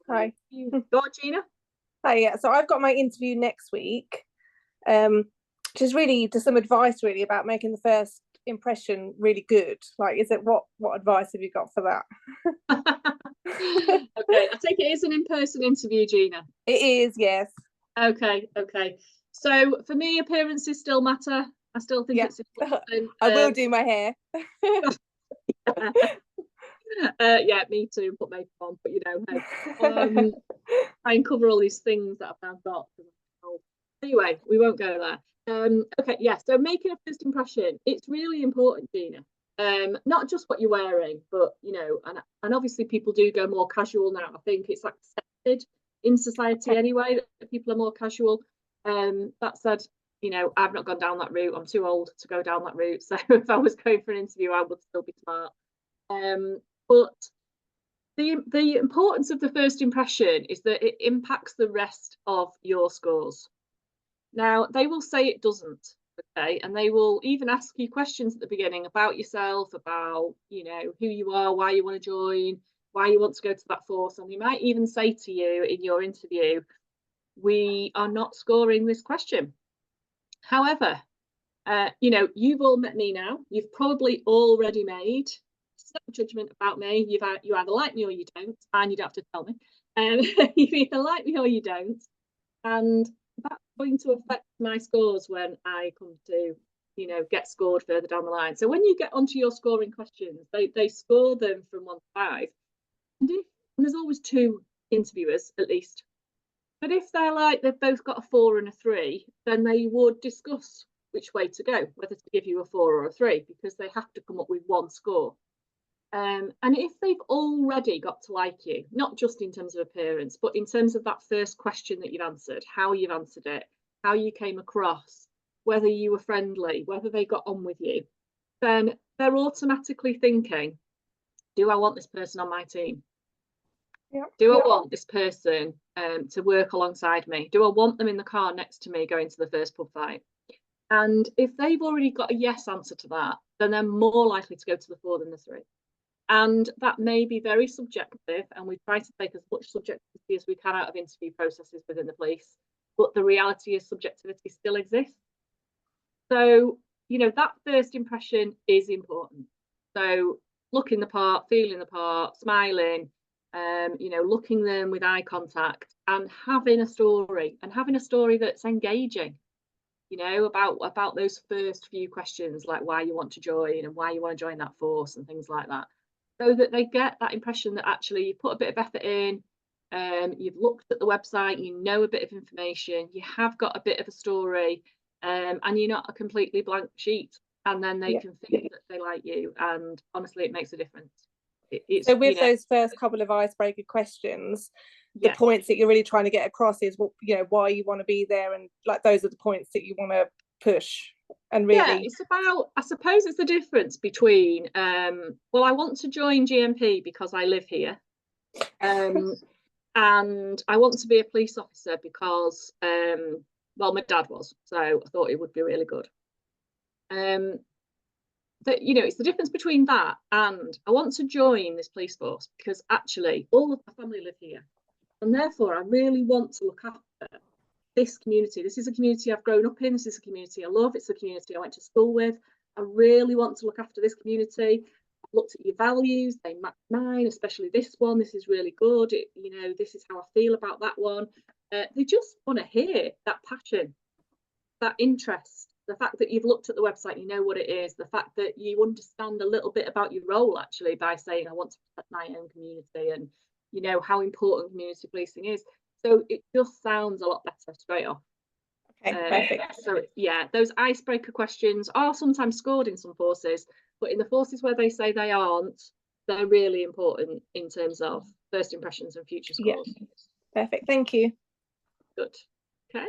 Hi. Go on, Gina. Hi, yeah. So I've got my interview next week. Which is really just some advice really about making the first impression really good. Like, is it what advice have you got for that? Okay, I take it is an in-person interview, Gina. It is, yes. Okay. So for me, appearances still matter. I still think it's important. I will do my hair. Yeah, me too. Put makeup on, but hey, try and cover all these things that I've now got. Anyway, we won't go there. Okay, yeah. So making a first impression, it's really important, Gina. Not just what you're wearing, but and obviously people do go more casual now. I think it's accepted in society anyway that people are more casual. That said, I've not gone down that route. I'm too old to go down that route. So if I was going for an interview, I would still be smart. But the importance of the first impression is that it impacts the rest of your scores. Now, they will say it doesn't, okay? And they will even ask you questions at the beginning about yourself, about, who you are, why you want to join, why you want to go to that force. And they might even say to you in your interview, we are not scoring this question. However, you've all met me now. You've probably already made no judgment about me. You either like me or you don't, and you don't have to tell me. You either like me or you don't, and that's going to affect my scores when I come to, get scored further down the line. So when you get onto your scoring questions, they score them from 1 to 5, and there's always 2 interviewers at least. But if they're like they've both got a 4 and a 3, then they would discuss which way to go, whether to give you a 4 or a 3, because they have to come up with 1 score. And if they've already got to like you, not just in terms of appearance, but in terms of that first question that you've answered, how you've answered it, how you came across, whether you were friendly, whether they got on with you, then they're automatically thinking, do I want this person on my team? Do I want this person to work alongside me? Do I want them in the car next to me going to the first pub fight? And if they've already got a yes answer to that, then they're more likely to go to the 4 than the 3. And that may be very subjective, and we try to take as much subjectivity as we can out of interview processes within the police, but the reality is subjectivity still exists. So, that first impression is important. So looking the part, feeling the part, smiling, looking them with eye contact, and having a story that's engaging, about those first few questions, like why you want to join and why you want to join that force and things like that. So that they get that impression that actually you put a bit of effort in, you've looked at the website, you know a bit of information, you have got a bit of a story, and you're not a completely blank sheet. And then they can think that they like you. And honestly, it makes a difference. So with those first couple of icebreaker questions, the points that you're really trying to get across is why you want to be there, and like those are the points that you want to push. And really, it's about, I suppose it's the difference between well, I want to join GMP because I live here, and I want to be a police officer because well, my dad was, so I thought it would be really good. That it's the difference between that and I want to join this police force because actually all of my family live here, and therefore I really want to look after this community. This is a community I've grown up in. This is a community I love. It's a community I went to school with. I really want to look after this community. I've looked at your values. They match mine, especially this one. This is really good. This is how I feel about that one. They just want to hear that passion, that interest, the fact that you've looked at the website, you know what it is, the fact that you understand a little bit about your role actually by saying I want to protect my own community, and how important community policing is. So it just sounds a lot better straight off. Okay, perfect. So those icebreaker questions are sometimes scored in some forces, but in the forces where they say they aren't, they're really important in terms of first impressions and future scores. Perfect, thank you. Good. Okay.